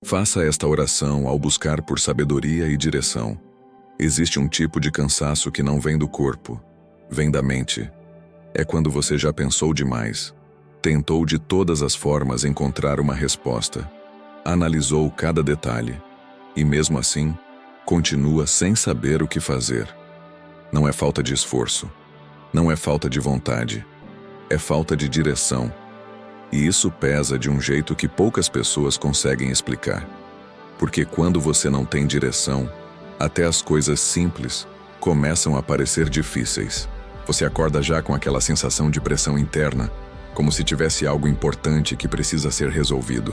Faça esta oração ao buscar por sabedoria e direção. Existe um tipo de cansaço que não vem do corpo, vem da mente. É quando você já pensou demais, tentou de todas as formas encontrar uma resposta, analisou cada detalhe, e mesmo assim, continua sem saber o que fazer. Não é falta de esforço, não é falta de vontade, é falta de direção. E isso pesa de um jeito que poucas pessoas conseguem explicar. Porque quando você não tem direção, até as coisas simples começam a parecer difíceis. Você acorda já com aquela sensação de pressão interna, como se tivesse algo importante que precisa ser resolvido,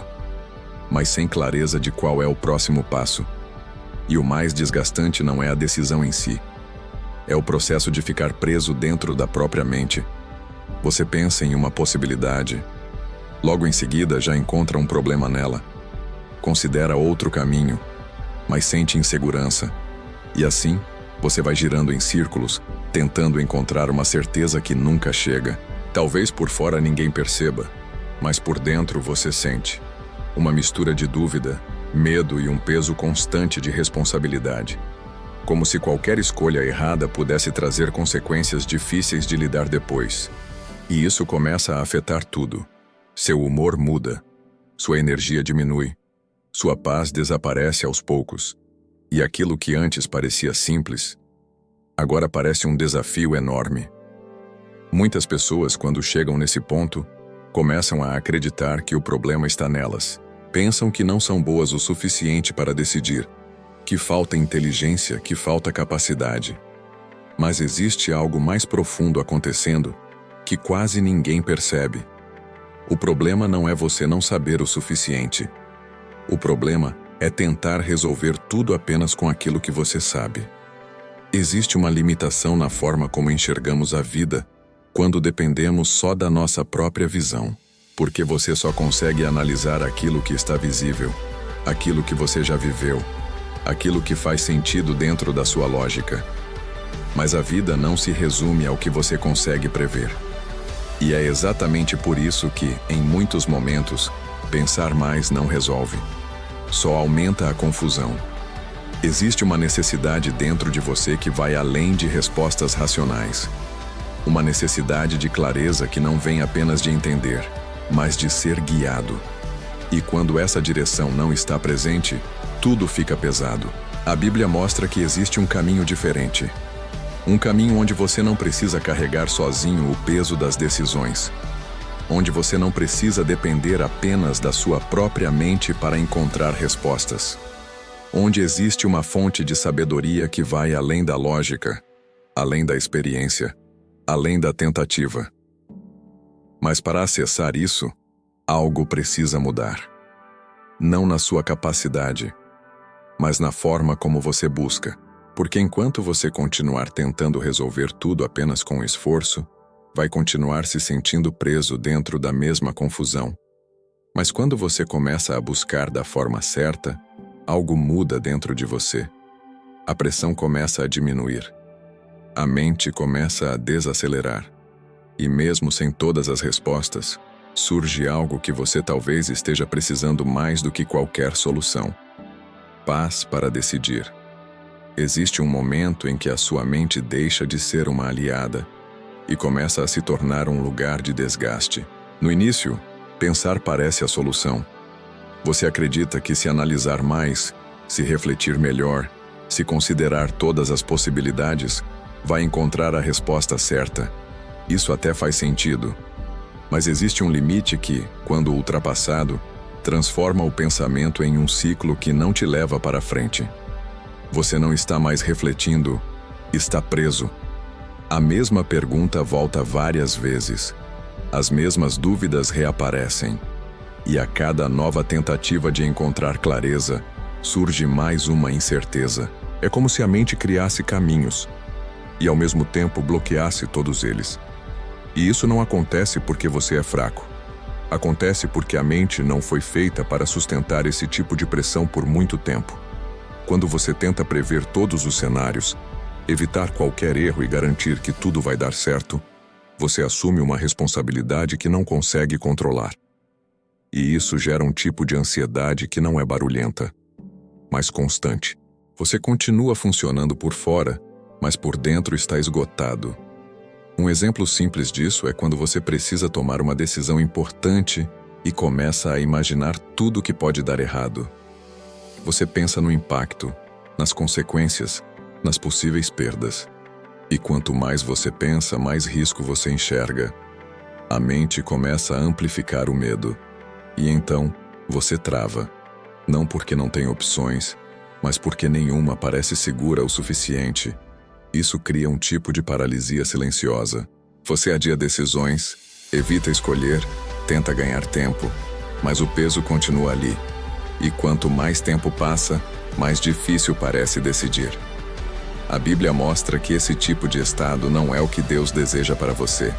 mas sem clareza de qual é o próximo passo. E o mais desgastante não é a decisão em si, é o processo de ficar preso dentro da própria mente. Você pensa em uma possibilidade, logo em seguida já encontra um problema nela. Considera outro caminho, mas sente insegurança. E assim, você vai girando em círculos, tentando encontrar uma certeza que nunca chega. Talvez por fora ninguém perceba, mas por dentro você sente uma mistura de dúvida, medo e um peso constante de responsabilidade. Como se qualquer escolha errada pudesse trazer consequências difíceis de lidar depois. E isso começa a afetar tudo. Seu humor muda, sua energia diminui, sua paz desaparece aos poucos, e aquilo que antes parecia simples, agora parece um desafio enorme. Muitas pessoas, quando chegam nesse ponto, começam a acreditar que o problema está nelas. Pensam que não são boas o suficiente para decidir, que falta inteligência, que falta capacidade. Mas existe algo mais profundo acontecendo que quase ninguém percebe. O problema não é você não saber o suficiente. O problema é tentar resolver tudo apenas com aquilo que você sabe. Existe uma limitação na forma como enxergamos a vida quando dependemos só da nossa própria visão, porque você só consegue analisar aquilo que está visível, aquilo que você já viveu, aquilo que faz sentido dentro da sua lógica. Mas a vida não se resume ao que você consegue prever. E é exatamente por isso que, em muitos momentos, pensar mais não resolve. Só aumenta a confusão. Existe uma necessidade dentro de você que vai além de respostas racionais. Uma necessidade de clareza que não vem apenas de entender, mas de ser guiado. E quando essa direção não está presente, tudo fica pesado. A Bíblia mostra que existe um caminho diferente. Um caminho onde você não precisa carregar sozinho o peso das decisões. Onde você não precisa depender apenas da sua própria mente para encontrar respostas. Onde existe uma fonte de sabedoria que vai além da lógica, além da experiência, além da tentativa. Mas para acessar isso, algo precisa mudar. Não na sua capacidade, mas na forma como você busca. Porque enquanto você continuar tentando resolver tudo apenas com esforço, vai continuar se sentindo preso dentro da mesma confusão. Mas quando você começa a buscar da forma certa, algo muda dentro de você. A pressão começa a diminuir. A mente começa a desacelerar. E mesmo sem todas as respostas, surge algo que você talvez esteja precisando mais do que qualquer solução. Paz para decidir. Existe um momento em que a sua mente deixa de ser uma aliada e começa a se tornar um lugar de desgaste. No início, pensar parece a solução. Você acredita que se analisar mais, se refletir melhor, se considerar todas as possibilidades, vai encontrar a resposta certa. Isso até faz sentido. Mas existe um limite que, quando ultrapassado, transforma o pensamento em um ciclo que não te leva para frente. Você não está mais refletindo, está preso. A mesma pergunta volta várias vezes. As mesmas dúvidas reaparecem. E a cada nova tentativa de encontrar clareza, surge mais uma incerteza. É como se a mente criasse caminhos e, ao mesmo tempo, bloqueasse todos eles. E isso não acontece porque você é fraco. Acontece porque a mente não foi feita para sustentar esse tipo de pressão por muito tempo. Quando você tenta prever todos os cenários, evitar qualquer erro e garantir que tudo vai dar certo, você assume uma responsabilidade que não consegue controlar. E isso gera um tipo de ansiedade que não é barulhenta, mas constante. Você continua funcionando por fora, mas por dentro está esgotado. Um exemplo simples disso é quando você precisa tomar uma decisão importante e começa a imaginar tudo que pode dar errado. Você pensa no impacto, nas consequências, nas possíveis perdas. E quanto mais você pensa, mais risco você enxerga. A mente começa a amplificar o medo. E então, você trava. Não porque não tem opções, mas porque nenhuma parece segura o suficiente. Isso cria um tipo de paralisia silenciosa. Você adia decisões, evita escolher, tenta ganhar tempo, mas o peso continua ali. E quanto mais tempo passa, mais difícil parece decidir. A Bíblia mostra que esse tipo de estado não é o que Deus deseja para você.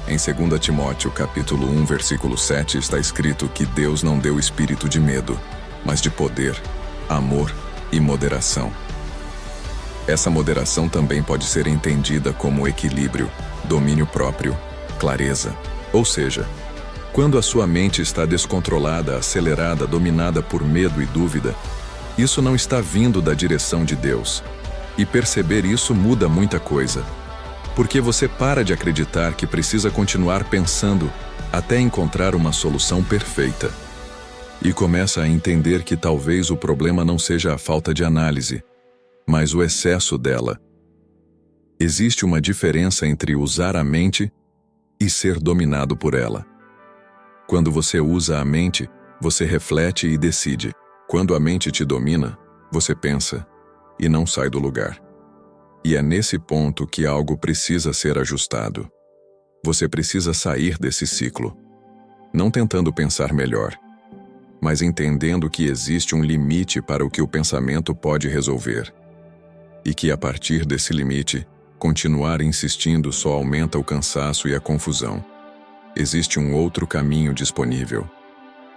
Em 2 Timóteo, capítulo 1, versículo 7, está escrito que Deus não deu espírito de medo, mas de poder, amor e moderação. Essa moderação também pode ser entendida como equilíbrio, domínio próprio, clareza. Ou seja, quando a sua mente está descontrolada, acelerada, dominada por medo e dúvida, isso não está vindo da direção de Deus. E perceber isso muda muita coisa. Porque você para de acreditar que precisa continuar pensando até encontrar uma solução perfeita. E começa a entender que talvez o problema não seja a falta de análise, mas o excesso dela. Existe uma diferença entre usar a mente e ser dominado por ela. Quando você usa a mente, você reflete e decide. Quando a mente te domina, você pensa e não sai do lugar. E é nesse ponto que algo precisa ser ajustado. Você precisa sair desse ciclo, não tentando pensar melhor, mas entendendo que existe um limite para o que o pensamento pode resolver. E que a partir desse limite, continuar insistindo só aumenta o cansaço e a confusão. Existe um outro caminho disponível.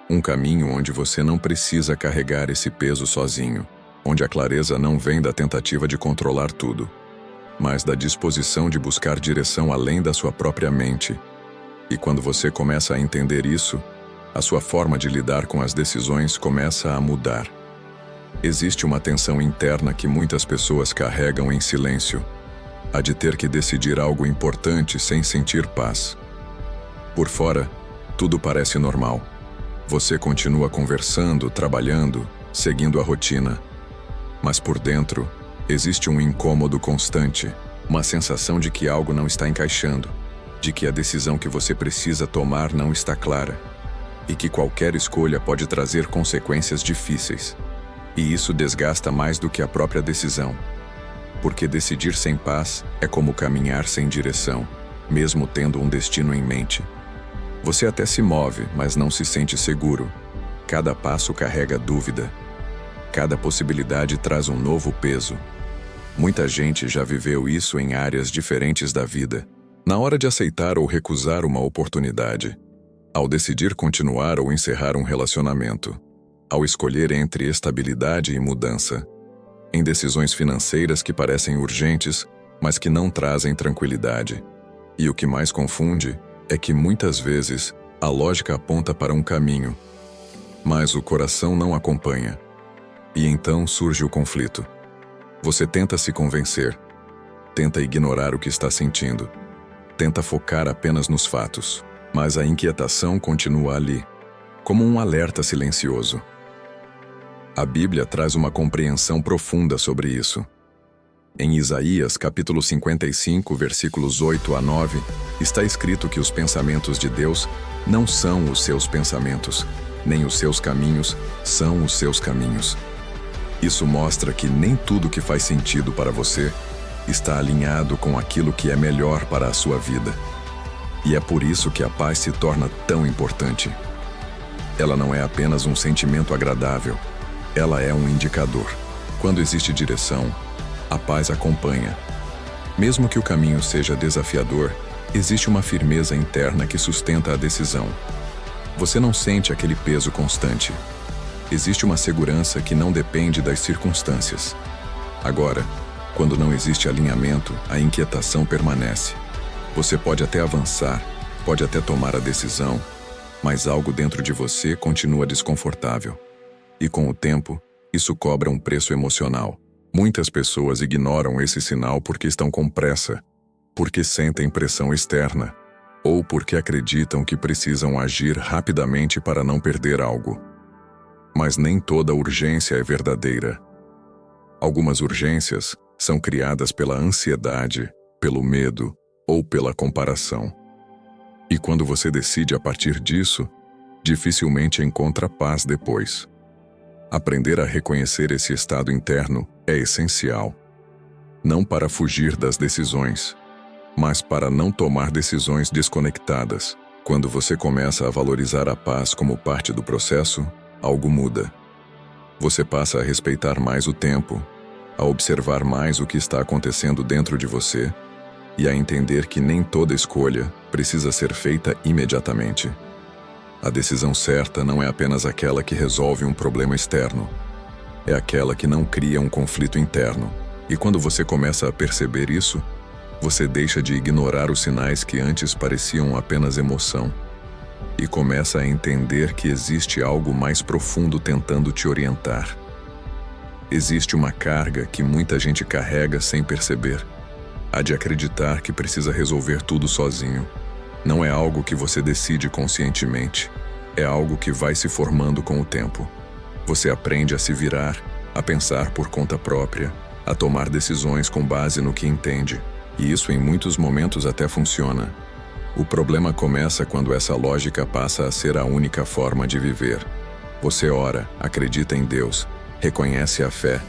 Um caminho onde você não precisa carregar esse peso sozinho, onde a clareza não vem da tentativa de controlar tudo, mas da disposição de buscar direção além da sua própria mente. E quando você começa a entender isso, a sua forma de lidar com as decisões começa a mudar. Existe uma tensão interna que muitas pessoas carregam em silêncio, a de ter que decidir algo importante sem sentir paz. Por fora, tudo parece normal. Você continua conversando, trabalhando, seguindo a rotina. Mas por dentro, existe um incômodo constante, uma sensação de que algo não está encaixando, de que a decisão que você precisa tomar não está clara, e que qualquer escolha pode trazer consequências difíceis. E isso desgasta mais do que a própria decisão. Porque decidir sem paz é como caminhar sem direção, mesmo tendo um destino em mente. Você até se move, mas não se sente seguro. Cada passo carrega dúvida. Cada possibilidade traz um novo peso. Muita gente já viveu isso em áreas diferentes da vida. Na hora de aceitar ou recusar uma oportunidade, ao decidir continuar ou encerrar um relacionamento, ao escolher entre estabilidade e mudança, em decisões financeiras que parecem urgentes, mas que não trazem tranquilidade. E o que mais confunde é que muitas vezes a lógica aponta para um caminho, mas o coração não acompanha. E então surge o conflito. Você tenta se convencer, tenta ignorar o que está sentindo, tenta focar apenas nos fatos, mas a inquietação continua ali, como um alerta silencioso. A Bíblia traz uma compreensão profunda sobre isso. Em Isaías, capítulo 55, versículos 8 a 9, está escrito que os pensamentos de Deus não são os seus pensamentos, nem os seus caminhos são os seus caminhos. Isso mostra que nem tudo que faz sentido para você está alinhado com aquilo que é melhor para a sua vida. E é por isso que a paz se torna tão importante. Ela não é apenas um sentimento agradável, ela é um indicador. Quando existe direção, a paz acompanha. Mesmo que o caminho seja desafiador, existe uma firmeza interna que sustenta a decisão. Você não sente aquele peso constante. Existe uma segurança que não depende das circunstâncias. Agora, quando não existe alinhamento, a inquietação permanece. Você pode até avançar, pode até tomar a decisão, mas algo dentro de você continua desconfortável. E com o tempo, isso cobra um preço emocional. Muitas pessoas ignoram esse sinal porque estão com pressa, porque sentem pressão externa, ou porque acreditam que precisam agir rapidamente para não perder algo. Mas nem toda urgência é verdadeira. Algumas urgências são criadas pela ansiedade, pelo medo ou pela comparação. E quando você decide a partir disso, dificilmente encontra paz depois. Aprender a reconhecer esse estado interno é essencial. Não para fugir das decisões, mas para não tomar decisões desconectadas. Quando você começa a valorizar a paz como parte do processo, algo muda. Você passa a respeitar mais o tempo, a observar mais o que está acontecendo dentro de você e a entender que nem toda escolha precisa ser feita imediatamente. A decisão certa não é apenas aquela que resolve um problema externo, é aquela que não cria um conflito interno. E quando você começa a perceber isso, você deixa de ignorar os sinais que antes pareciam apenas emoção e começa a entender que existe algo mais profundo tentando te orientar. Existe uma carga que muita gente carrega sem perceber, a de acreditar que precisa resolver tudo sozinho. Não é algo que você decide conscientemente, é algo que vai se formando com o tempo. Você aprende a se virar, a pensar por conta própria, a tomar decisões com base no que entende, e isso em muitos momentos até funciona. O problema começa quando essa lógica passa a ser a única forma de viver. Você ora, acredita em Deus, reconhece a fé,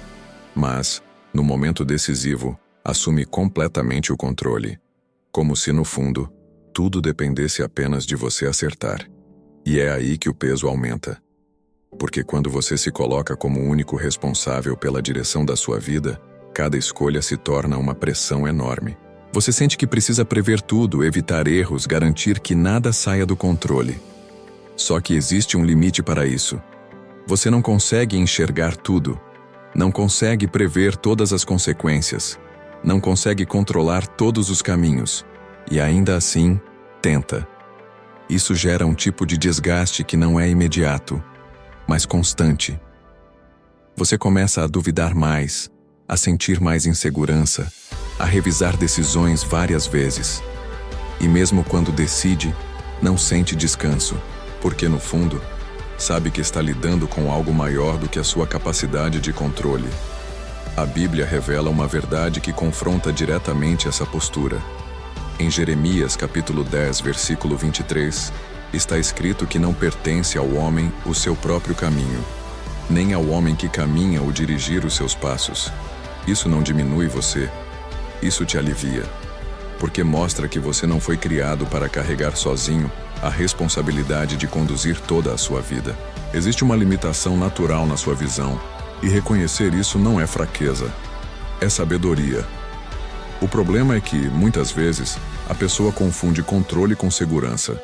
mas, no momento decisivo, assume completamente o controle, como se no fundo, tudo dependesse apenas de você acertar. E é aí que o peso aumenta. Porque quando você se coloca como o único responsável pela direção da sua vida, cada escolha se torna uma pressão enorme. Você sente que precisa prever tudo, evitar erros, garantir que nada saia do controle. Só que existe um limite para isso. Você não consegue enxergar tudo, não consegue prever todas as consequências, não consegue controlar todos os caminhos, e ainda assim, tenta. Isso gera um tipo de desgaste que não é imediato, mas constante. Você começa a duvidar mais, a sentir mais insegurança, a revisar decisões várias vezes. E mesmo quando decide, não sente descanso, porque no fundo, sabe que está lidando com algo maior do que a sua capacidade de controle. A Bíblia revela uma verdade que confronta diretamente essa postura. Em Jeremias capítulo 10, versículo 23, está escrito que não pertence ao homem o seu próprio caminho, nem ao homem que caminha o dirigir os seus passos. Isso não diminui você, isso te alivia, porque mostra que você não foi criado para carregar sozinho a responsabilidade de conduzir toda a sua vida. Existe uma limitação natural na sua visão, e reconhecer isso não é fraqueza, é sabedoria. O problema é que, muitas vezes, a pessoa confunde controle com segurança.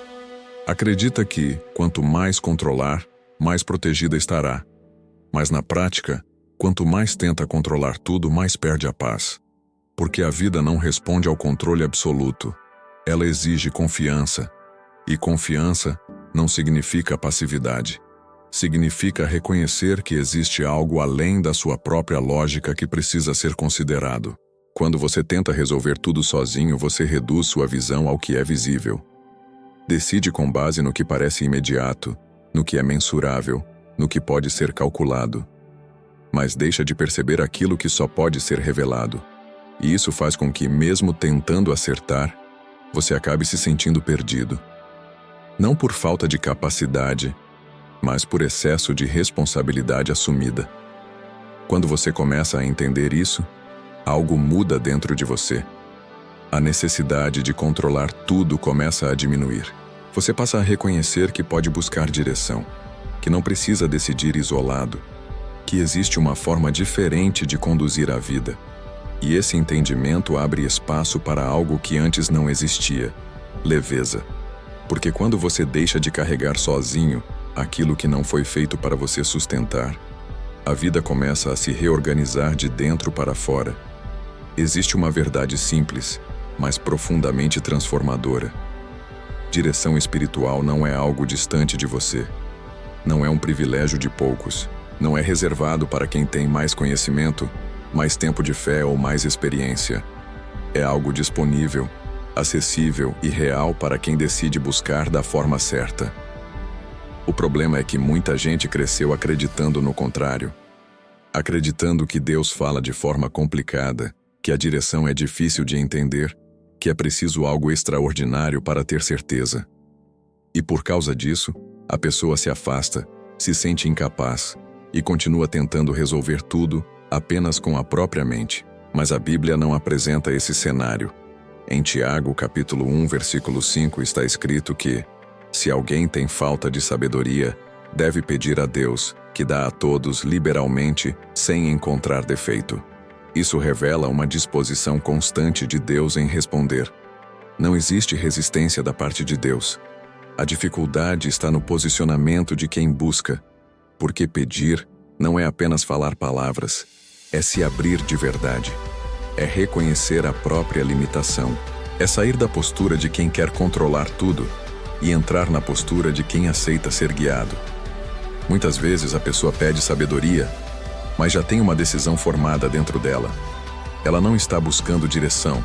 Acredita que, quanto mais controlar, mais protegida estará. Mas na prática, quanto mais tenta controlar tudo, mais perde a paz. Porque a vida não responde ao controle absoluto. Ela exige confiança. E confiança não significa passividade. Significa reconhecer que existe algo além da sua própria lógica que precisa ser considerado. Quando você tenta resolver tudo sozinho, você reduz sua visão ao que é visível. Decide com base no que parece imediato, no que é mensurável, no que pode ser calculado. Mas deixa de perceber aquilo que só pode ser revelado. E isso faz com que, mesmo tentando acertar, você acabe se sentindo perdido. Não por falta de capacidade, mas por excesso de responsabilidade assumida. Quando você começa a entender isso, algo muda dentro de você. A necessidade de controlar tudo começa a diminuir. Você passa a reconhecer que pode buscar direção, que não precisa decidir isolado, que existe uma forma diferente de conduzir a vida. E esse entendimento abre espaço para algo que antes não existia: leveza. Porque quando você deixa de carregar sozinho aquilo que não foi feito para você sustentar, a vida começa a se reorganizar de dentro para fora. Existe uma verdade simples, mas profundamente transformadora. Direção espiritual não é algo distante de você. Não é um privilégio de poucos. Não é reservado para quem tem mais conhecimento, mais tempo de fé ou mais experiência. É algo disponível, acessível e real para quem decide buscar da forma certa. O problema é que muita gente cresceu acreditando no contrário. Acreditando que Deus fala de forma complicada, que a direção é difícil de entender, que é preciso algo extraordinário para ter certeza. E por causa disso, a pessoa se afasta, se sente incapaz e continua tentando resolver tudo apenas com a própria mente. Mas a Bíblia não apresenta esse cenário. Em Tiago, capítulo 1, versículo 5, está escrito que, se alguém tem falta de sabedoria, deve pedir a Deus, que dá a todos liberalmente, sem encontrar defeito. Isso revela uma disposição constante de Deus em responder. Não existe resistência da parte de Deus. A dificuldade está no posicionamento de quem busca, porque pedir não é apenas falar palavras, é se abrir de verdade. É reconhecer a própria limitação. É sair da postura de quem quer controlar tudo e entrar na postura de quem aceita ser guiado. Muitas vezes a pessoa pede sabedoria, mas já tem uma decisão formada dentro dela. Ela não está buscando direção,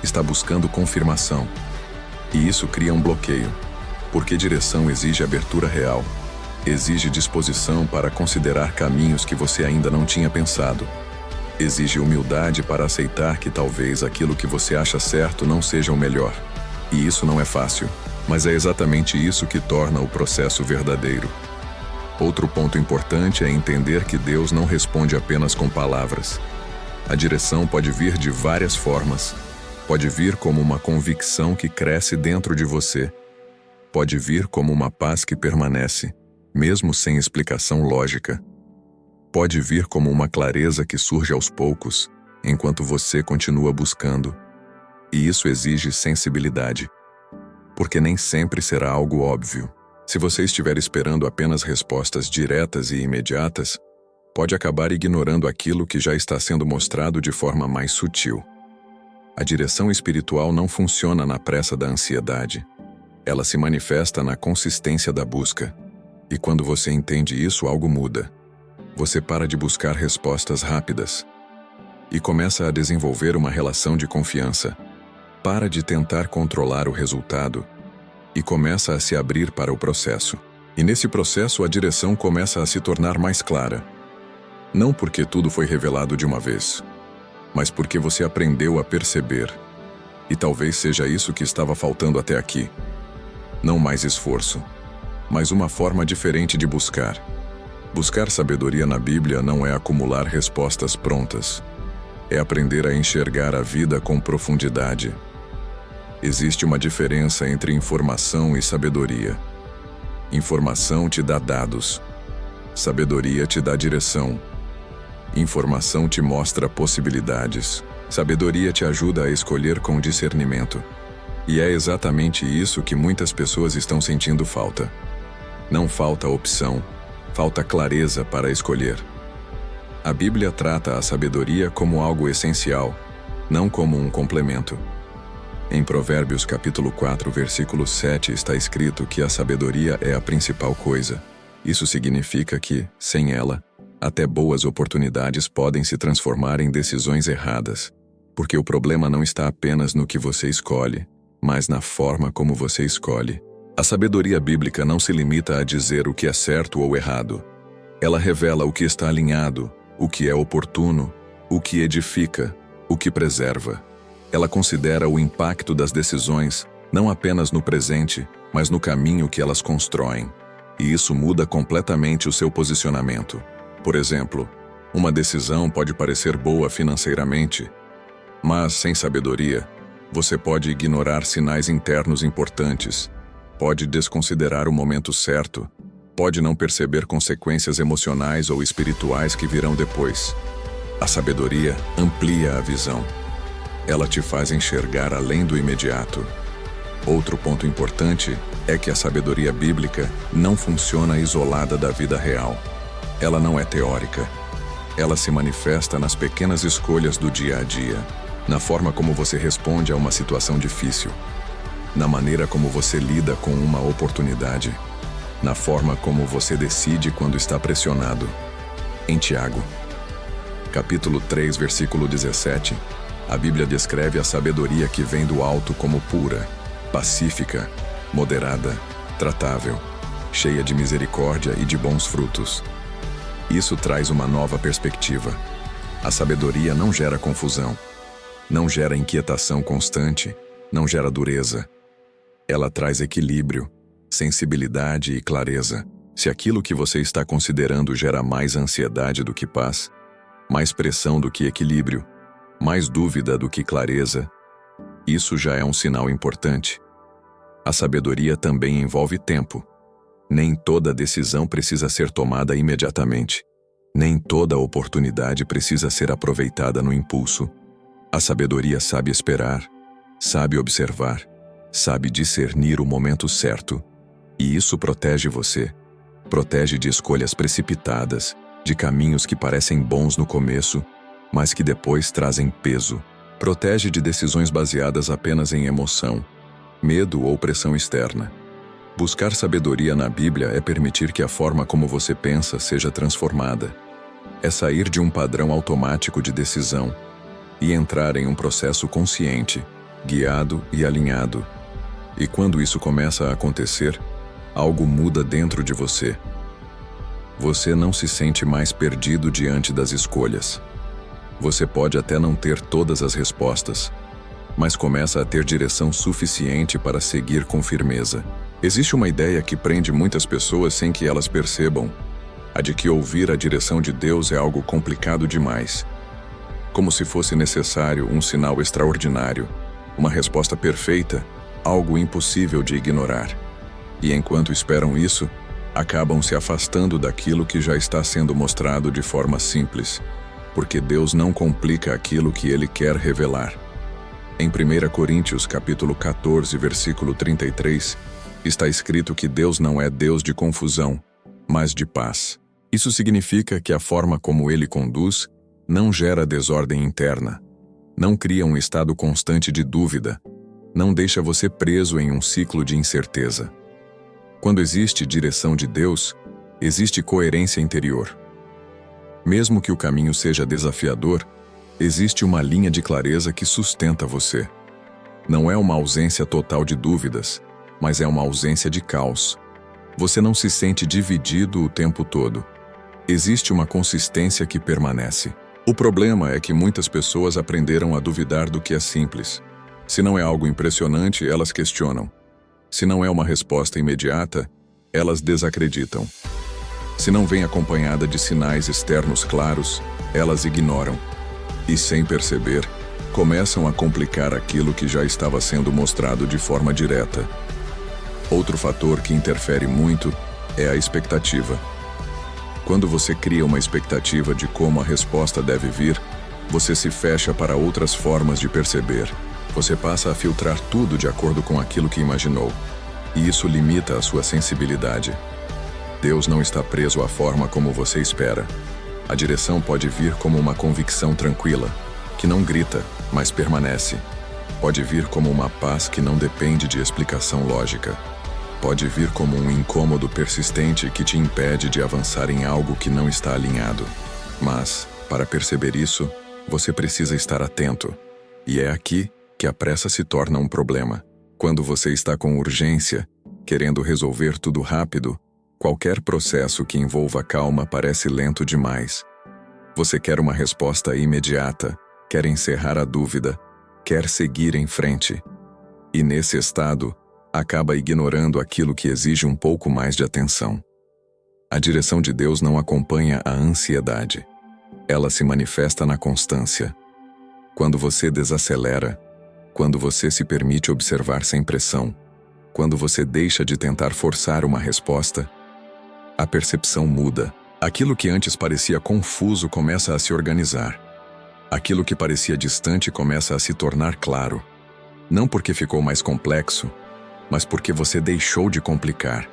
está buscando confirmação. E isso cria um bloqueio, porque direção exige abertura real, exige disposição para considerar caminhos que você ainda não tinha pensado. Exige humildade para aceitar que talvez aquilo que você acha certo não seja o melhor. E isso não é fácil, mas é exatamente isso que torna o processo verdadeiro. Outro ponto importante é entender que Deus não responde apenas com palavras. A direção pode vir de várias formas. Pode vir como uma convicção que cresce dentro de você. Pode vir como uma paz que permanece, mesmo sem explicação lógica. Pode vir como uma clareza que surge aos poucos, enquanto você continua buscando. E isso exige sensibilidade, porque nem sempre será algo óbvio. Se você estiver esperando apenas respostas diretas e imediatas, pode acabar ignorando aquilo que já está sendo mostrado de forma mais sutil. A direção espiritual não funciona na pressa da ansiedade. Ela se manifesta na consistência da busca. E quando você entende isso, algo muda. Você para de buscar respostas rápidas e começa a desenvolver uma relação de confiança. Para de tentar controlar o resultado e começa a se abrir para o processo. E nesse processo a direção começa a se tornar mais clara. Não porque tudo foi revelado de uma vez, mas porque você aprendeu a perceber. E talvez seja isso que estava faltando até aqui. Não mais esforço, mas uma forma diferente de buscar. Buscar sabedoria na Bíblia não é acumular respostas prontas. É aprender a enxergar a vida com profundidade. Existe uma diferença entre informação e sabedoria. Informação te dá dados. Sabedoria te dá direção. Informação te mostra possibilidades. Sabedoria te ajuda a escolher com discernimento. E é exatamente isso que muitas pessoas estão sentindo falta. Não falta opção. Falta clareza para escolher. A Bíblia trata a sabedoria como algo essencial, não como um complemento. Em Provérbios capítulo 4, versículo 7 está escrito que a sabedoria é a principal coisa. Isso significa que, sem ela, até boas oportunidades podem se transformar em decisões erradas, porque o problema não está apenas no que você escolhe, mas na forma como você escolhe. A sabedoria bíblica não se limita a dizer o que é certo ou errado. Ela revela o que está alinhado, o que é oportuno, o que edifica, o que preserva. Ela considera o impacto das decisões, não apenas no presente, mas no caminho que elas constroem. E isso muda completamente o seu posicionamento. Por exemplo, uma decisão pode parecer boa financeiramente, mas, sem sabedoria, você pode ignorar sinais internos importantes. Pode desconsiderar o momento certo, pode não perceber consequências emocionais ou espirituais que virão depois. A sabedoria amplia a visão. Ela te faz enxergar além do imediato. Outro ponto importante é que a sabedoria bíblica não funciona isolada da vida real. Ela não é teórica. Ela se manifesta nas pequenas escolhas do dia a dia, na forma como você responde a uma situação difícil. na maneira como você lida com uma oportunidade, na forma como você decide quando está pressionado. Em Tiago, capítulo 3, versículo 17, a Bíblia descreve a sabedoria que vem do alto como pura, pacífica, moderada, tratável, cheia de misericórdia e de bons frutos. Isso traz uma nova perspectiva. A sabedoria não gera confusão, não gera inquietação constante, não gera dureza. Ela traz equilíbrio, sensibilidade e clareza. Se aquilo que você está considerando gera mais ansiedade do que paz, mais pressão do que equilíbrio, mais dúvida do que clareza, isso já é um sinal importante. A sabedoria também envolve tempo. Nem toda decisão precisa ser tomada imediatamente. Nem toda oportunidade precisa ser aproveitada no impulso. A sabedoria sabe esperar, sabe observar, sabe discernir o momento certo. E isso protege você. Protege de escolhas precipitadas, de caminhos que parecem bons no começo, mas que depois trazem peso. Protege de decisões baseadas apenas em emoção, medo ou pressão externa. Buscar sabedoria na Bíblia é permitir que a forma como você pensa seja transformada. É sair de um padrão automático de decisão e entrar em um processo consciente, guiado e alinhado. E quando isso começa a acontecer, algo muda dentro de você. Você não se sente mais perdido diante das escolhas. Você pode até não ter todas as respostas, mas começa a ter direção suficiente para seguir com firmeza. Existe uma ideia que prende muitas pessoas sem que elas percebam, a de que ouvir a direção de Deus é algo complicado demais. Como se fosse necessário um sinal extraordinário, uma resposta perfeita, algo impossível de ignorar. E enquanto esperam isso, acabam se afastando daquilo que já está sendo mostrado de forma simples, porque Deus não complica aquilo que Ele quer revelar. Em 1 Coríntios, capítulo 14, versículo 33, está escrito que Deus não é Deus de confusão, mas de paz. Isso significa que a forma como Ele conduz não gera desordem interna, não cria um estado constante de dúvida, não deixa você preso em um ciclo de incerteza. Quando existe direção de Deus, existe coerência interior. Mesmo que o caminho seja desafiador, existe uma linha de clareza que sustenta você. Não é uma ausência total de dúvidas, mas é uma ausência de caos. Você não se sente dividido o tempo todo. Existe uma consistência que permanece. O problema é que muitas pessoas aprenderam a duvidar do que é simples. Se não é algo impressionante, elas questionam. Se não é uma resposta imediata, elas desacreditam. Se não vem acompanhada de sinais externos claros, elas ignoram. E sem perceber, começam a complicar aquilo que já estava sendo mostrado de forma direta. Outro fator que interfere muito é a expectativa. Quando você cria uma expectativa de como a resposta deve vir, você se fecha para outras formas de perceber. Você passa a filtrar tudo de acordo com aquilo que imaginou. E isso limita a sua sensibilidade. Deus não está preso à forma como você espera. A direção pode vir como uma convicção tranquila, que não grita, mas permanece. Pode vir como uma paz que não depende de explicação lógica. Pode vir como um incômodo persistente que te impede de avançar em algo que não está alinhado. Mas, para perceber isso, você precisa estar atento. E é aqui que a pressa se torna um problema. Quando você está com urgência, querendo resolver tudo rápido, qualquer processo que envolva calma parece lento demais. Você quer uma resposta imediata, quer encerrar a dúvida, quer seguir em frente. E nesse estado, acaba ignorando aquilo que exige um pouco mais de atenção. A direção de Deus não acompanha a ansiedade. Ela se manifesta na constância. Quando você desacelera, quando você se permite observar sem pressão, quando você deixa de tentar forçar uma resposta, a percepção muda. Aquilo que antes parecia confuso começa a se organizar. Aquilo que parecia distante começa a se tornar claro. Não porque ficou mais complexo, mas porque você deixou de complicar.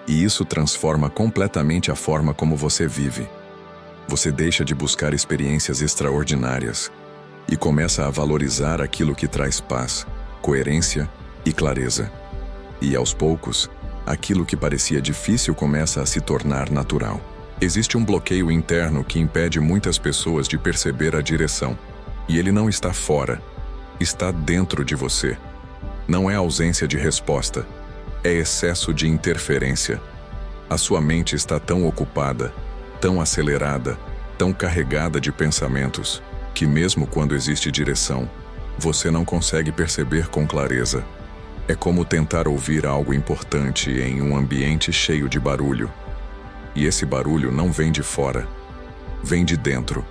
E isso transforma completamente a forma como você vive. Você deixa de buscar experiências extraordinárias e começa a valorizar aquilo que traz paz, coerência e clareza. E aos poucos, aquilo que parecia difícil começa a se tornar natural. Existe um bloqueio interno que impede muitas pessoas de perceber a direção. E ele não está fora, está dentro de você. Não é ausência de resposta, é excesso de interferência. A sua mente está tão ocupada, tão acelerada, tão carregada de pensamentos, que mesmo quando existe direção, você não consegue perceber com clareza. É como tentar ouvir algo importante em um ambiente cheio de barulho. E esse barulho não vem de fora, vem de dentro.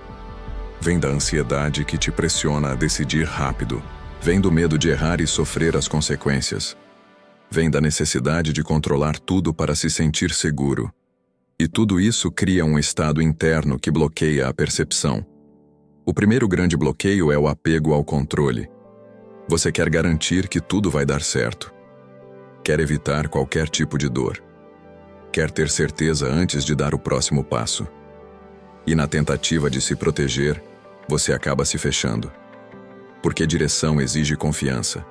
Vem da ansiedade que te pressiona a decidir rápido. Vem do medo de errar e sofrer as consequências. Vem da necessidade de controlar tudo para se sentir seguro. E tudo isso cria um estado interno que bloqueia a percepção. O primeiro grande bloqueio é o apego ao controle. Você quer garantir que tudo vai dar certo. Quer evitar qualquer tipo de dor. Quer ter certeza antes de dar o próximo passo. E na tentativa de se proteger, você acaba se fechando. Porque direção exige confiança.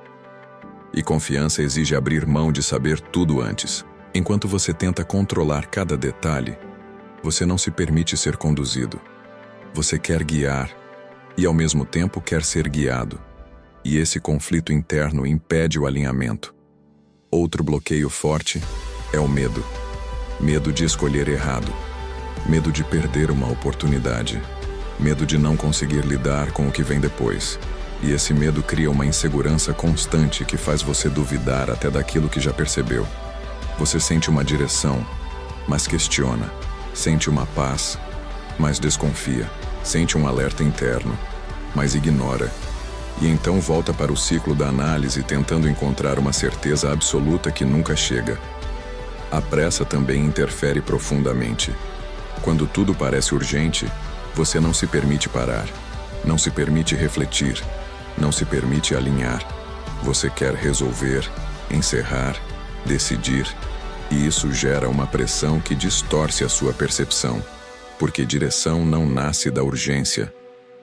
E confiança exige abrir mão de saber tudo antes. Enquanto você tenta controlar cada detalhe, você não se permite ser conduzido. Você quer guiar e ao mesmo tempo quer ser guiado. E esse conflito interno impede o alinhamento. Outro bloqueio forte é o medo. Medo de escolher errado. Medo de perder uma oportunidade. Medo de não conseguir lidar com o que vem depois. E esse medo cria uma insegurança constante que faz você duvidar até daquilo que já percebeu. Você sente uma direção, mas questiona. Sente uma paz, mas desconfia. Sente um alerta interno, mas ignora. E então volta para o ciclo da análise tentando encontrar uma certeza absoluta que nunca chega. A pressa também interfere profundamente. Quando tudo parece urgente, você não se permite parar, não se permite refletir, não se permite alinhar. Você quer resolver, encerrar, decidir, e isso gera uma pressão que distorce a sua percepção, porque direção não nasce da urgência,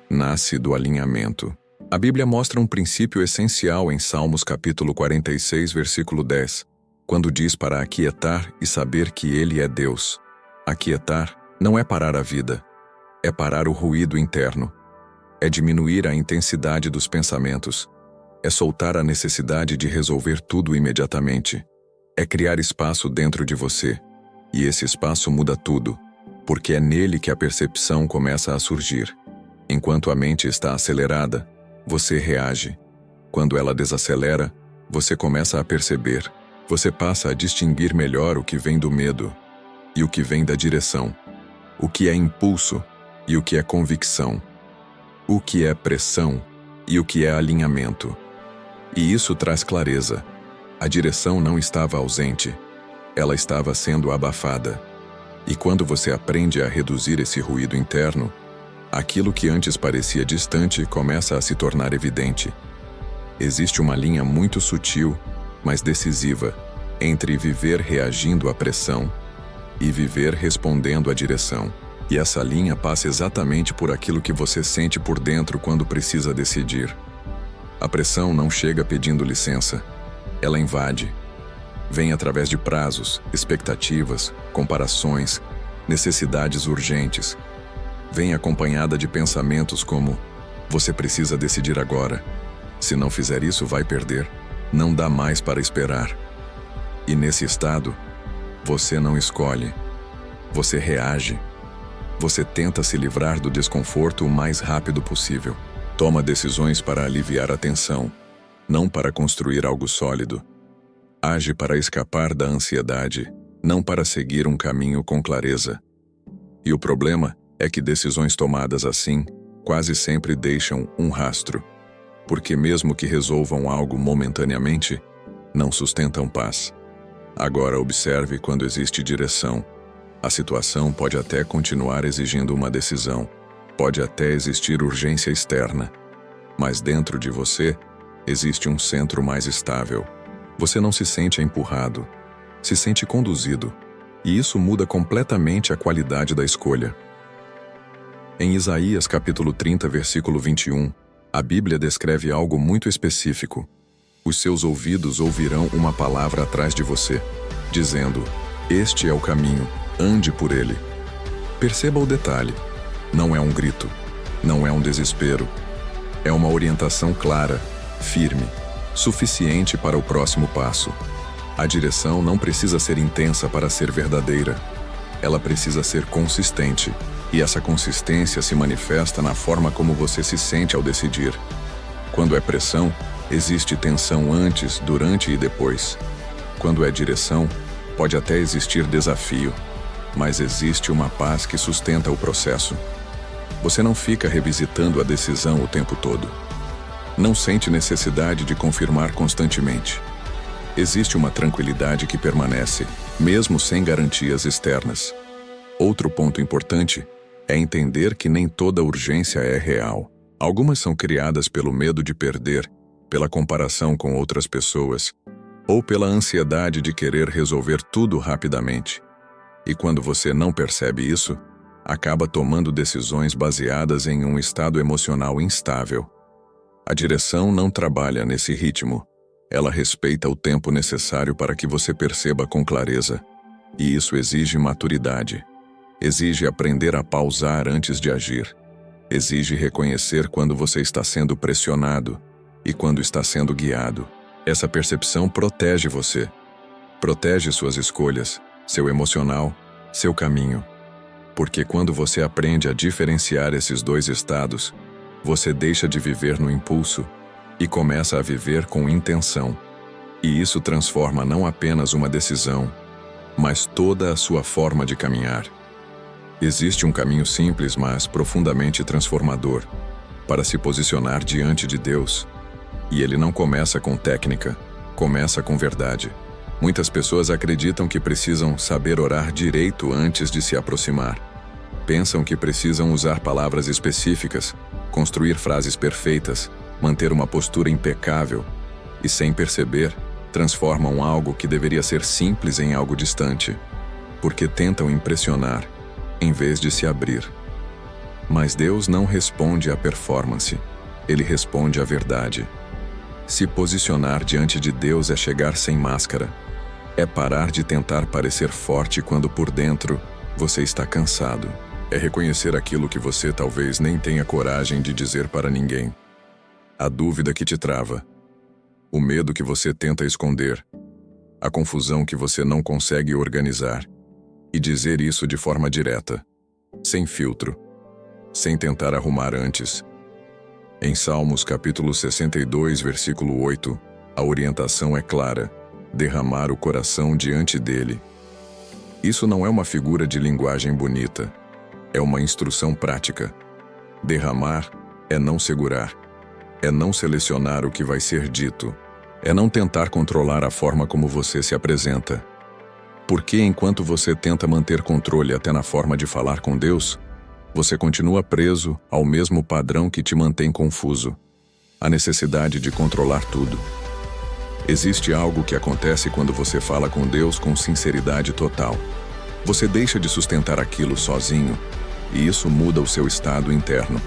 nasce do alinhamento. A Bíblia mostra um princípio essencial em Salmos capítulo 46, versículo 10, quando diz para aquietar e saber que Ele é Deus. Aquietar não é parar a vida, é parar o ruído interno, é diminuir a intensidade dos pensamentos, é soltar a necessidade de resolver tudo imediatamente, é criar espaço dentro de você, e esse espaço muda tudo, porque é nele que a percepção começa a surgir. Enquanto a mente está acelerada, você reage. Quando ela desacelera, você começa a perceber. Você passa a distinguir melhor o que vem do medo e o que vem da direção, o que é impulso e o que é convicção, o que é pressão e o que é alinhamento. E isso traz clareza. A direção não estava ausente, ela estava sendo abafada. E quando você aprende a reduzir esse ruído interno, aquilo que antes parecia distante começa a se tornar evidente. Existe uma linha muito sutil, mas decisiva, entre viver reagindo à pressão e viver respondendo à direção. E essa linha passa exatamente por aquilo que você sente por dentro quando precisa decidir. A pressão não chega pedindo licença, ela invade. Vem através de prazos, expectativas, comparações, necessidades urgentes. Vem acompanhada de pensamentos como: você precisa decidir agora. Se não fizer isso, vai perder. Não dá mais para esperar. E nesse estado, você não escolhe. Você reage. Você tenta se livrar do desconforto o mais rápido possível. Toma decisões para aliviar a tensão, não para construir algo sólido. Age para escapar da ansiedade, não para seguir um caminho com clareza. E o problema é que decisões tomadas assim quase sempre deixam um rastro, porque mesmo que resolvam algo momentaneamente, não sustentam paz. Agora observe quando existe direção. A situação pode até continuar exigindo uma decisão, pode até existir urgência externa, mas dentro de você existe um centro mais estável. Você não se sente empurrado, se sente conduzido, e isso muda completamente a qualidade da escolha. Em Isaías capítulo 30, versículo 21, a Bíblia descreve algo muito específico. Os seus ouvidos ouvirão uma palavra atrás de você, dizendo: este é o caminho, ande por ele. Perceba o detalhe. Não é um grito, não é um desespero. É uma orientação clara, firme, suficiente para o próximo passo. A direção não precisa ser intensa para ser verdadeira. Ela precisa ser consistente, e essa consistência se manifesta na forma como você se sente ao decidir. Quando é pressão, existe tensão antes, durante e depois. Quando é direção, pode até existir desafio, mas existe uma paz que sustenta o processo. Você não fica revisitando a decisão o tempo todo. Não sente necessidade de confirmar constantemente. Existe uma tranquilidade que permanece, mesmo sem garantias externas. Outro ponto importante é entender que nem toda urgência é real. Algumas são criadas pelo medo de perder, pela comparação com outras pessoas, ou pela ansiedade de querer resolver tudo rapidamente. E quando você não percebe isso, acaba tomando decisões baseadas em um estado emocional instável. A direção não trabalha nesse ritmo. Ela respeita o tempo necessário para que você perceba com clareza. E isso exige maturidade. Exige aprender a pausar antes de agir. Exige reconhecer quando você está sendo pressionado e quando está sendo guiado. Essa percepção protege você. Protege suas escolhas, seu emocional, seu caminho. Porque quando você aprende a diferenciar esses dois estados, você deixa de viver no impulso e começa a viver com intenção. E isso transforma não apenas uma decisão, mas toda a sua forma de caminhar. Existe um caminho simples, mas profundamente transformador, para se posicionar diante de Deus. E ele não começa com técnica, começa com verdade. Muitas pessoas acreditam que precisam saber orar direito antes de se aproximar. Pensam que precisam usar palavras específicas, construir frases perfeitas, manter uma postura impecável, e sem perceber, transformam algo que deveria ser simples em algo distante, porque tentam impressionar, em vez de se abrir. Mas Deus não responde à performance, Ele responde à verdade. Se posicionar diante de Deus é chegar sem máscara, é parar de tentar parecer forte quando por dentro você está cansado. É reconhecer aquilo que você talvez nem tenha coragem de dizer para ninguém. A dúvida que te trava, o medo que você tenta esconder, a confusão que você não consegue organizar, e dizer isso de forma direta, sem filtro, sem tentar arrumar antes. Em Salmos capítulo 62, versículo 8, a orientação é clara: derramar o coração diante dele. Isso não é uma figura de linguagem bonita, é uma instrução prática. Derramar é não segurar, é não selecionar o que vai ser dito, é não tentar controlar a forma como você se apresenta. Porque enquanto você tenta manter controle até na forma de falar com Deus, você continua preso ao mesmo padrão que te mantém confuso, a necessidade de controlar tudo. Existe algo que acontece quando você fala com Deus com sinceridade total. Você deixa de sustentar aquilo sozinho, e isso muda o seu estado interno.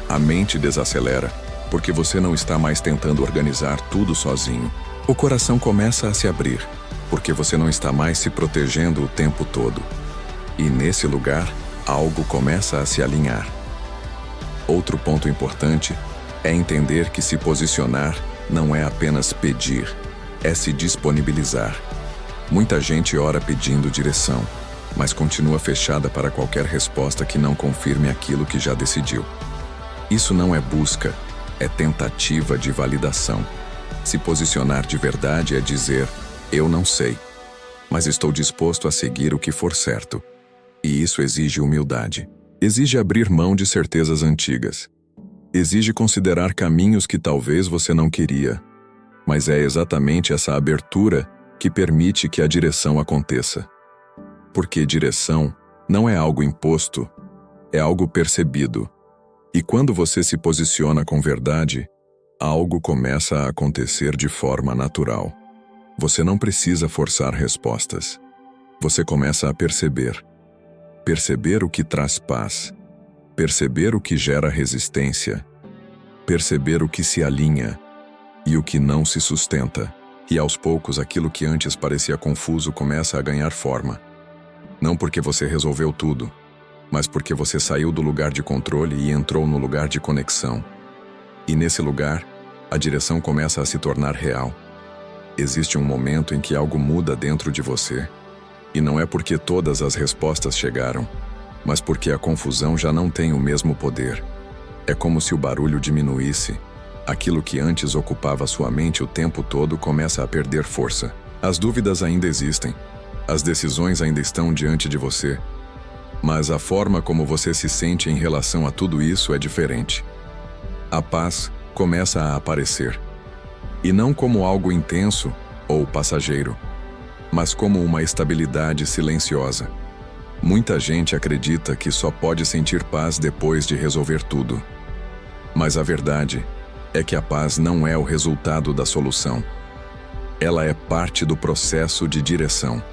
A mente desacelera, porque você não está mais tentando organizar tudo sozinho. O coração começa a se abrir, porque você não está mais se protegendo o tempo todo. E nesse lugar, algo começa a se alinhar. Outro ponto importante é entender que se posicionar não é apenas pedir, é se disponibilizar. Muita gente ora pedindo direção, mas continua fechada para qualquer resposta que não confirme aquilo que já decidiu. Isso não é busca, é tentativa de validação. Se posicionar de verdade é dizer: eu não sei, mas estou disposto a seguir o que for certo. E isso exige humildade. Exige abrir mão de certezas antigas. Exige considerar caminhos que talvez você não queria. Mas é exatamente essa abertura que permite que a direção aconteça. Porque direção não é algo imposto, é algo percebido. E quando você se posiciona com verdade, algo começa a acontecer de forma natural. Você não precisa forçar respostas. Você começa a perceber. Perceber o que traz paz. Perceber o que gera resistência. Perceber o que se alinha. e o que não se sustenta, e aos poucos aquilo que antes parecia confuso começa a ganhar forma. Não porque você resolveu tudo, mas porque você saiu do lugar de controle e entrou no lugar de conexão. E nesse lugar, a direção começa a se tornar real. Existe um momento em que algo muda dentro de você, e não é porque todas as respostas chegaram, mas porque a confusão já não tem o mesmo poder. É como se o barulho diminuísse. Aquilo que antes ocupava sua mente o tempo todo começa a perder força. As dúvidas ainda existem. As decisões ainda estão diante de você. Mas a forma como você se sente em relação a tudo isso é diferente. A paz começa a aparecer. E não como algo intenso ou passageiro, mas como uma estabilidade silenciosa. Muita gente acredita que só pode sentir paz depois de resolver tudo. Mas a verdade é que a paz não é o resultado da solução. Ela é parte do processo de direção.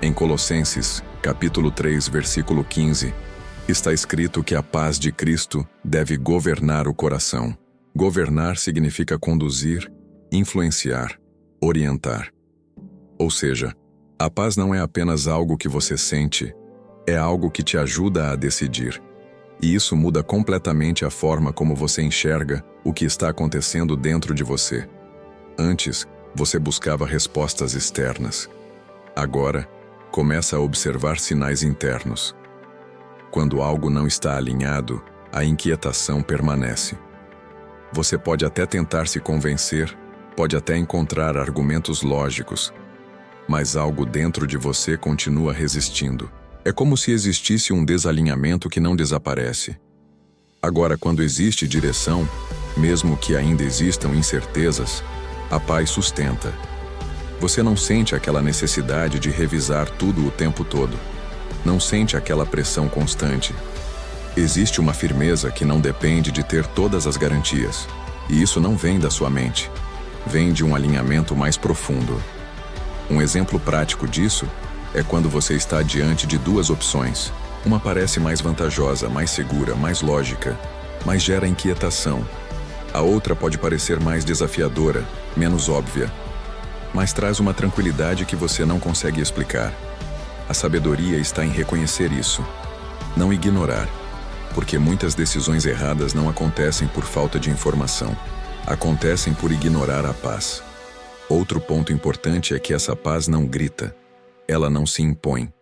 Em Colossenses, capítulo 3, versículo 15, está escrito que a paz de Cristo deve governar o coração. Governar significa conduzir, influenciar, orientar. Ou seja, a paz não é apenas algo que você sente, é algo que te ajuda a decidir. E isso muda completamente a forma como você enxerga o que está acontecendo dentro de você. Antes, você buscava respostas externas. Agora, começa a observar sinais internos. Quando algo não está alinhado, a inquietação permanece. Você pode até tentar se convencer, pode até encontrar argumentos lógicos, mas algo dentro de você continua resistindo. É como se existisse um desalinhamento que não desaparece. Agora, quando existe direção, mesmo que ainda existam incertezas, a paz sustenta. Você não sente aquela necessidade de revisar tudo o tempo todo. Não sente aquela pressão constante. Existe uma firmeza que não depende de ter todas as garantias. E isso não vem da sua mente. Vem de um alinhamento mais profundo. Um exemplo prático disso é quando você está diante de duas opções. Uma parece mais vantajosa, mais segura, mais lógica, mas gera inquietação. A outra pode parecer mais desafiadora, menos óbvia, mas traz uma tranquilidade que você não consegue explicar. A sabedoria está em reconhecer isso, não ignorar, porque muitas decisões erradas não acontecem por falta de informação, acontecem por ignorar a paz. Outro ponto importante é que essa paz não grita, ela não se impõe,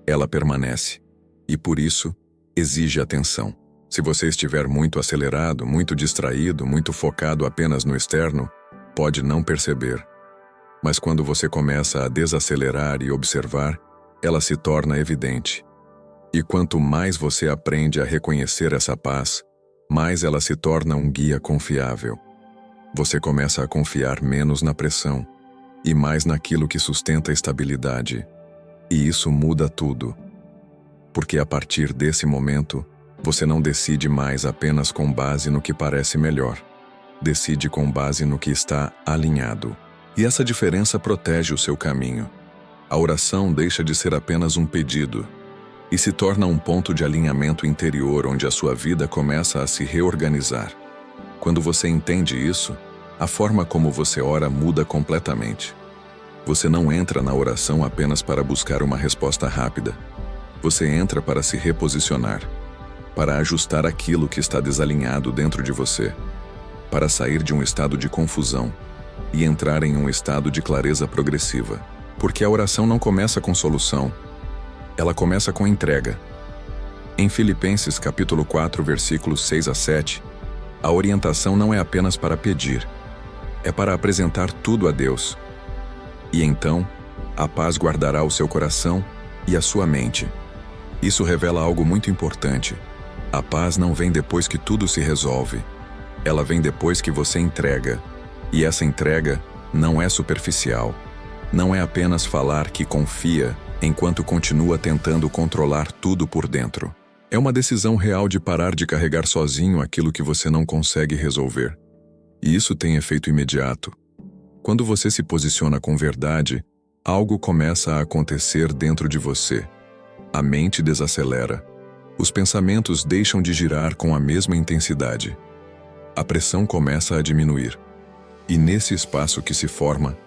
ela permanece, e por isso, exige atenção. Se você estiver muito acelerado, muito distraído, muito focado apenas no externo, pode não perceber. Mas quando você começa a desacelerar e observar, ela se torna evidente. E quanto mais você aprende a reconhecer essa paz, mais ela se torna um guia confiável. Você começa a confiar menos na pressão e mais naquilo que sustenta a estabilidade. E isso muda tudo. Porque a partir desse momento, você não decide mais apenas com base no que parece melhor. Decide com base no que está alinhado. E essa diferença protege o seu caminho. A oração deixa de ser apenas um pedido e se torna um ponto de alinhamento interior onde a sua vida começa a se reorganizar. Quando você entende isso, a forma como você ora muda completamente. Você não entra na oração apenas para buscar uma resposta rápida. Você entra para se reposicionar, para ajustar aquilo que está desalinhado dentro de você, para sair de um estado de confusão e entrar em um estado de clareza progressiva. Porque a oração não começa com solução, ela começa com entrega. Em Filipenses capítulo 4, versículos 6 a 7, a orientação não é apenas para pedir, é para apresentar tudo a Deus. E então, a paz guardará o seu coração e a sua mente. Isso revela algo muito importante. A paz não vem depois que tudo se resolve. Ela vem depois que você entrega. E essa entrega não é superficial. Não é apenas falar que confia enquanto continua tentando controlar tudo por dentro. É uma decisão real de parar de carregar sozinho aquilo que você não consegue resolver. E isso tem efeito imediato. Quando você se posiciona com verdade, algo começa a acontecer dentro de você. A mente desacelera. Os pensamentos deixam de girar com a mesma intensidade. A pressão começa a diminuir. E nesse espaço que se forma,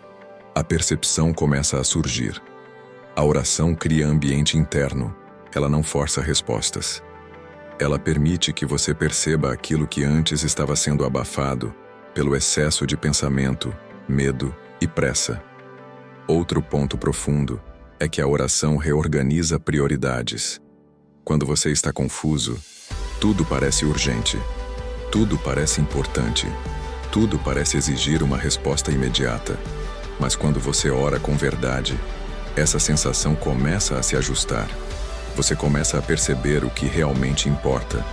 a percepção começa a surgir. A oração cria ambiente interno, ela não força respostas. Ela permite que você perceba aquilo que antes estava sendo abafado pelo excesso de pensamento, medo e pressa. Outro ponto profundo é que a oração reorganiza prioridades. Quando você está confuso, tudo parece urgente, tudo parece importante, tudo parece exigir uma resposta imediata. Mas quando você ora com verdade, essa sensação começa a se ajustar. Você começa a perceber o que realmente importa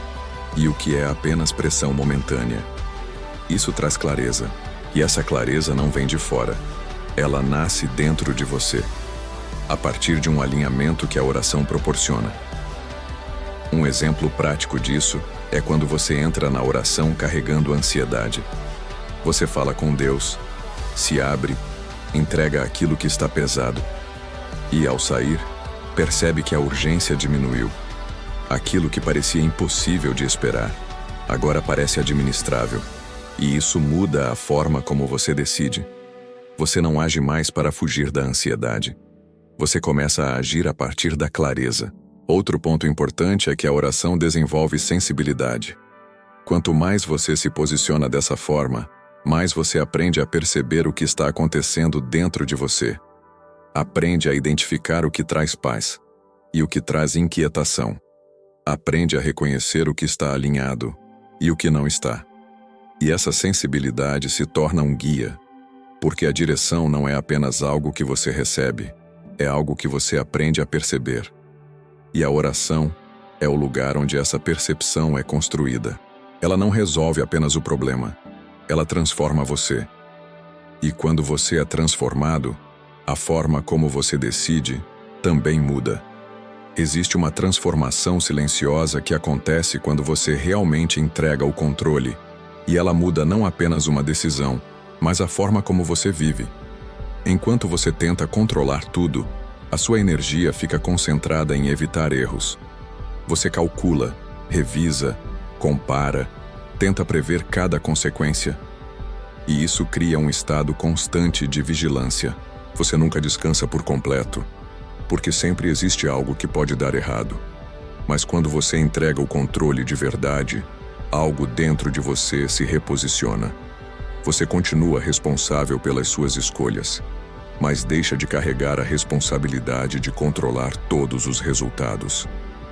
e o que é apenas pressão momentânea. Isso traz clareza, e essa clareza não vem de fora. Ela nasce dentro de você, a partir de um alinhamento que a oração proporciona. Um exemplo prático disso é quando você entra na oração carregando ansiedade. Você fala com Deus, se abre, entrega aquilo que está pesado, e ao sair, percebe que a urgência diminuiu. Aquilo que parecia impossível de esperar, agora parece administrável. E isso muda a forma como você decide. Você não age mais para fugir da ansiedade. Você começa a agir a partir da clareza. Outro ponto importante é que a oração desenvolve sensibilidade. Quanto mais você se posiciona dessa forma, mais você aprende a perceber o que está acontecendo dentro de você. Aprende a identificar o que traz paz e o que traz inquietação. Aprende a reconhecer o que está alinhado e o que não está. E essa sensibilidade se torna um guia, porque a direção não é apenas algo que você recebe, é algo que você aprende a perceber. E a oração é o lugar onde essa percepção é construída. Ela não resolve apenas o problema, ela transforma você. E quando você é transformado, a forma como você decide também muda. Existe uma transformação silenciosa que acontece quando você realmente entrega o controle, e ela muda não apenas uma decisão, mas a forma como você vive. Enquanto você tenta controlar tudo, a sua energia fica concentrada em evitar erros. Você calcula, revisa, compara, tenta prever cada consequência. E isso cria um estado constante de vigilância. Você nunca descansa por completo, porque sempre existe algo que pode dar errado. Mas quando você entrega o controle de verdade, algo dentro de você se reposiciona. Você continua responsável pelas suas escolhas, mas deixa de carregar a responsabilidade de controlar todos os resultados.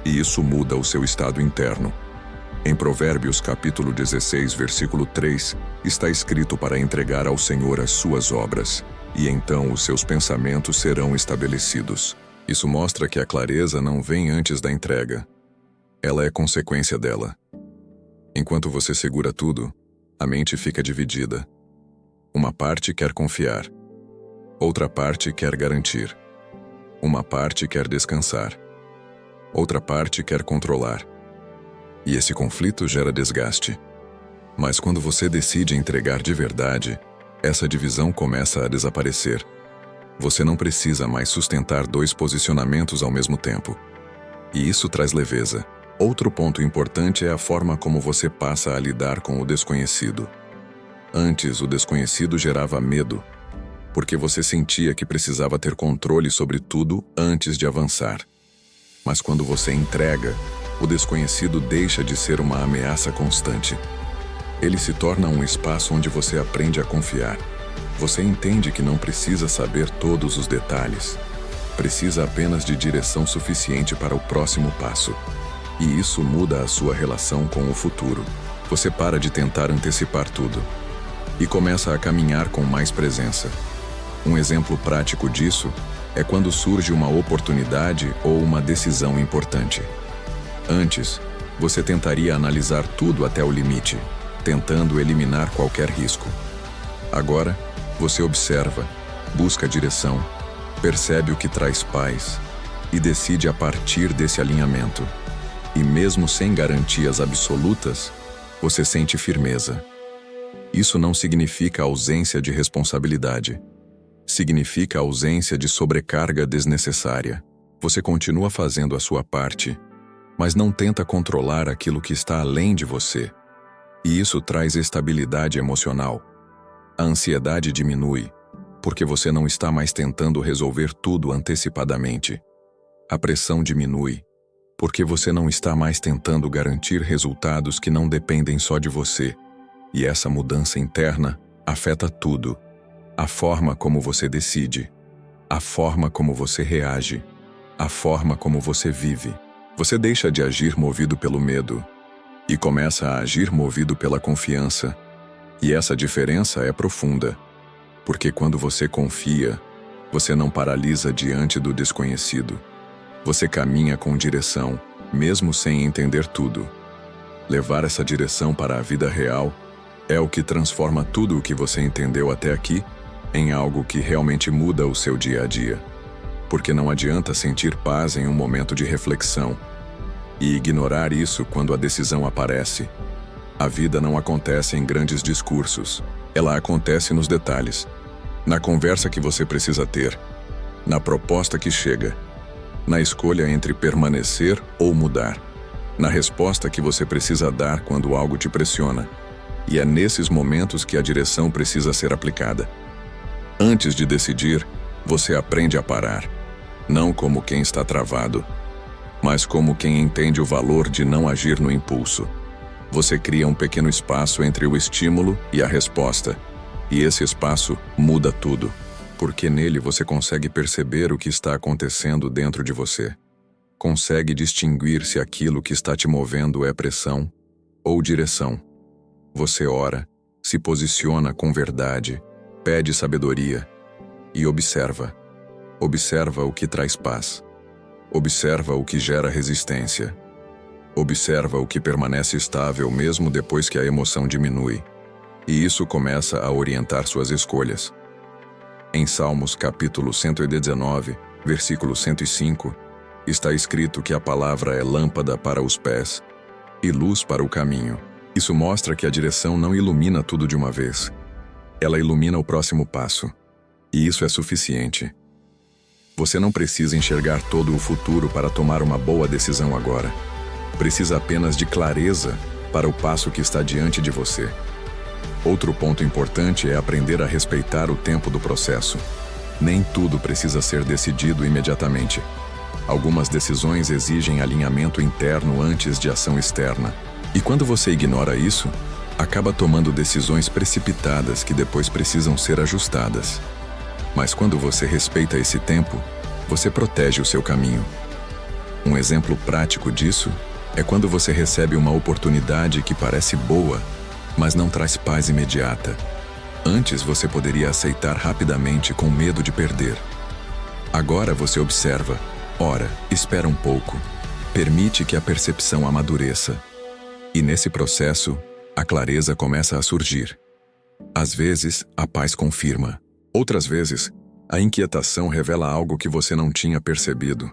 E isso muda o seu estado interno. Em Provérbios capítulo 16, versículo 3, está escrito para entregar ao Senhor as suas obras, e então os seus pensamentos serão estabelecidos. Isso mostra que a clareza não vem antes da entrega. Ela é consequência dela. Enquanto você segura tudo, a mente fica dividida. Uma parte quer confiar. Outra parte quer garantir. Uma parte quer descansar. Outra parte quer controlar. E esse conflito gera desgaste. Mas quando você decide entregar de verdade, essa divisão começa a desaparecer. Você não precisa mais sustentar dois posicionamentos ao mesmo tempo. E isso traz leveza. Outro ponto importante é a forma como você passa a lidar com o desconhecido. Antes, o desconhecido gerava medo, porque você sentia que precisava ter controle sobre tudo antes de avançar. Mas quando você entrega, o desconhecido deixa de ser uma ameaça constante. Ele se torna um espaço onde você aprende a confiar. Você entende que não precisa saber todos os detalhes. Precisa apenas de direção suficiente para o próximo passo. E isso muda a sua relação com o futuro. Você para de tentar antecipar tudo e começa a caminhar com mais presença. Um exemplo prático disso é quando surge uma oportunidade ou uma decisão importante. Antes, você tentaria analisar tudo até o limite, tentando eliminar qualquer risco. Agora, você observa, busca direção, percebe o que traz paz e decide a partir desse alinhamento. E mesmo sem garantias absolutas, você sente firmeza. Isso não significa ausência de responsabilidade. Significa ausência de sobrecarga desnecessária. Você continua fazendo a sua parte, mas não tenta controlar aquilo que está além de você. E isso traz estabilidade emocional. A ansiedade diminui, porque você não está mais tentando resolver tudo antecipadamente. A pressão diminui, porque você não está mais tentando garantir resultados que não dependem só de você. E essa mudança interna afeta tudo. A forma como você decide, a forma como você reage, a forma como você vive. Você deixa de agir movido pelo medo e começa a agir movido pela confiança. E essa diferença é profunda, porque quando você confia, você não paralisa diante do desconhecido. Você caminha com direção, mesmo sem entender tudo. Levar essa direção para a vida real é o que transforma tudo o que você entendeu até aqui em algo que realmente muda o seu dia a dia. Porque não adianta sentir paz em um momento de reflexão e ignorar isso quando a decisão aparece. A vida não acontece em grandes discursos, ela acontece nos detalhes, na conversa que você precisa ter, na proposta que chega, na escolha entre permanecer ou mudar, na resposta que você precisa dar quando algo te pressiona. E é nesses momentos que a direção precisa ser aplicada. Antes de decidir, você aprende a parar, não como quem está travado, mas como quem entende o valor de não agir no impulso. Você cria um pequeno espaço entre o estímulo e a resposta, e esse espaço muda tudo, porque nele você consegue perceber o que está acontecendo dentro de você. Consegue distinguir se aquilo que está te movendo é pressão ou direção. Você ora, se posiciona com verdade, pede sabedoria e observa. Observa o que traz paz. Observa o que gera resistência. Observa o que permanece estável mesmo depois que a emoção diminui. E isso começa a orientar suas escolhas. Em Salmos capítulo 119, versículo 105, está escrito que a palavra é lâmpada para os pés e luz para o caminho. Isso mostra que a direção não ilumina tudo de uma vez. Ela ilumina o próximo passo. E isso é suficiente. Você não precisa enxergar todo o futuro para tomar uma boa decisão agora. Precisa apenas de clareza para o passo que está diante de você. Outro ponto importante é aprender a respeitar o tempo do processo. Nem tudo precisa ser decidido imediatamente. Algumas decisões exigem alinhamento interno antes de ação externa. E quando você ignora isso, acaba tomando decisões precipitadas que depois precisam ser ajustadas. Mas quando você respeita esse tempo, você protege o seu caminho. Um exemplo prático disso é quando você recebe uma oportunidade que parece boa, mas não traz paz imediata. Antes você poderia aceitar rapidamente com medo de perder. Agora você observa, ora, espera um pouco, permite que a percepção amadureça. E nesse processo, a clareza começa a surgir. Às vezes, a paz confirma. Outras vezes, a inquietação revela algo que você não tinha percebido.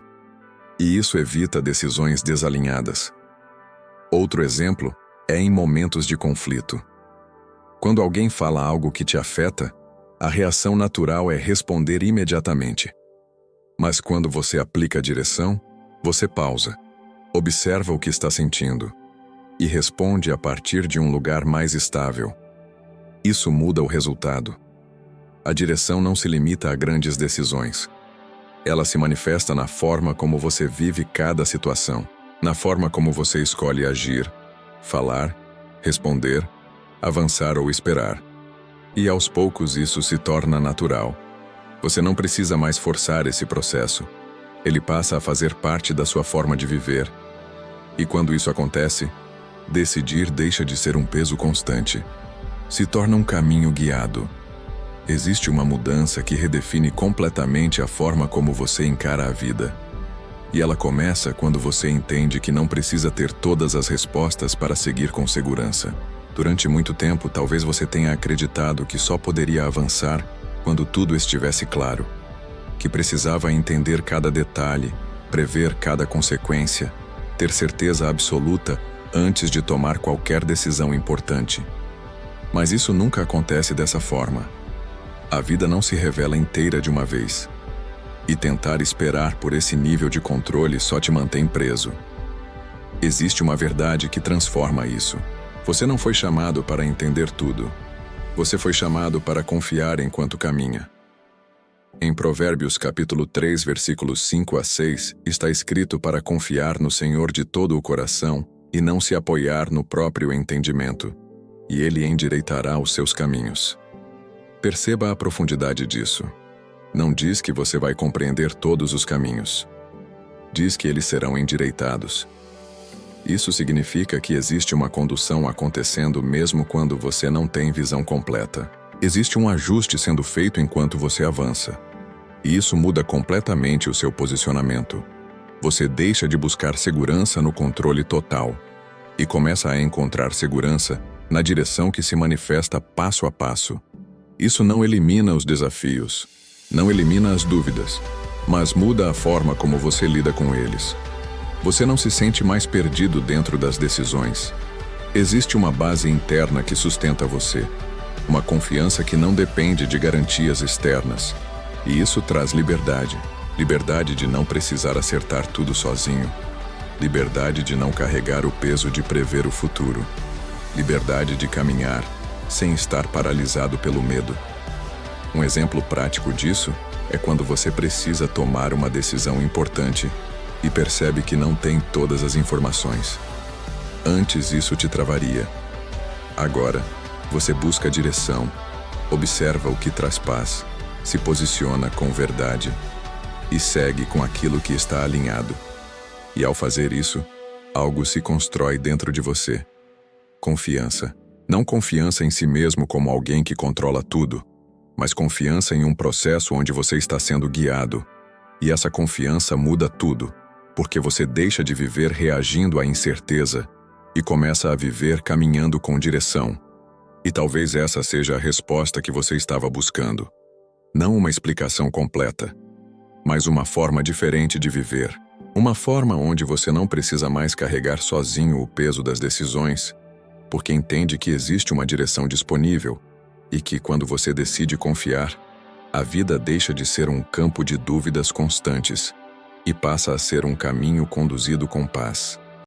E isso evita decisões desalinhadas. Outro exemplo é em momentos de conflito. Quando alguém fala algo que te afeta, a reação natural é responder imediatamente. Mas quando você aplica a direção, você pausa, observa o que está sentindo e responde a partir de um lugar mais estável. Isso muda o resultado. A direção não se limita a grandes decisões. Ela se manifesta na forma como você vive cada situação, na forma como você escolhe agir, falar, responder, avançar ou esperar. E aos poucos isso se torna natural. Você não precisa mais forçar esse processo. Ele passa a fazer parte da sua forma de viver. E quando isso acontece, decidir deixa de ser um peso constante. Se torna um caminho guiado. Existe uma mudança que redefine completamente a forma como você encara a vida. E ela começa quando você entende que não precisa ter todas as respostas para seguir com segurança. Durante muito tempo, talvez você tenha acreditado que só poderia avançar quando tudo estivesse claro, que precisava entender cada detalhe, prever cada consequência, ter certeza absoluta antes de tomar qualquer decisão importante. Mas isso nunca acontece dessa forma. A vida não se revela inteira de uma vez. E tentar esperar por esse nível de controle só te mantém preso. Existe uma verdade que transforma isso. Você não foi chamado para entender tudo. Você foi chamado para confiar enquanto caminha. Em Provérbios capítulo 3, versículos 5 a 6, está escrito para confiar no Senhor de todo o coração e não se apoiar no próprio entendimento, e Ele endireitará os seus caminhos. Perceba a profundidade disso. Não diz que você vai compreender todos os caminhos. Diz que eles serão endireitados. Isso significa que existe uma condução acontecendo mesmo quando você não tem visão completa. Existe um ajuste sendo feito enquanto você avança. E isso muda completamente o seu posicionamento. Você deixa de buscar segurança no controle total e começa a encontrar segurança na direção que se manifesta passo a passo. Isso não elimina os desafios, não elimina as dúvidas, mas muda a forma como você lida com eles. Você não se sente mais perdido dentro das decisões. Existe uma base interna que sustenta você, uma confiança que não depende de garantias externas. E isso traz liberdade. Liberdade de não precisar acertar tudo sozinho. Liberdade de não carregar o peso de prever o futuro. Liberdade de caminhar sem estar paralisado pelo medo. Um exemplo prático disso é quando você precisa tomar uma decisão importante e percebe que não tem todas as informações. Antes isso te travaria. Agora, você busca direção, observa o que traz paz, se posiciona com verdade e segue com aquilo que está alinhado. E ao fazer isso, algo se constrói dentro de você. Confiança. Não confiança em si mesmo como alguém que controla tudo, mas confiança em um processo onde você está sendo guiado. E essa confiança muda tudo, porque você deixa de viver reagindo à incerteza e começa a viver caminhando com direção. E talvez essa seja a resposta que você estava buscando. Não uma explicação completa, mas uma forma diferente de viver. Uma forma onde você não precisa mais carregar sozinho o peso das decisões, porque entende que existe uma direção disponível e que, quando você decide confiar, a vida deixa de ser um campo de dúvidas constantes e passa a ser um caminho conduzido com paz.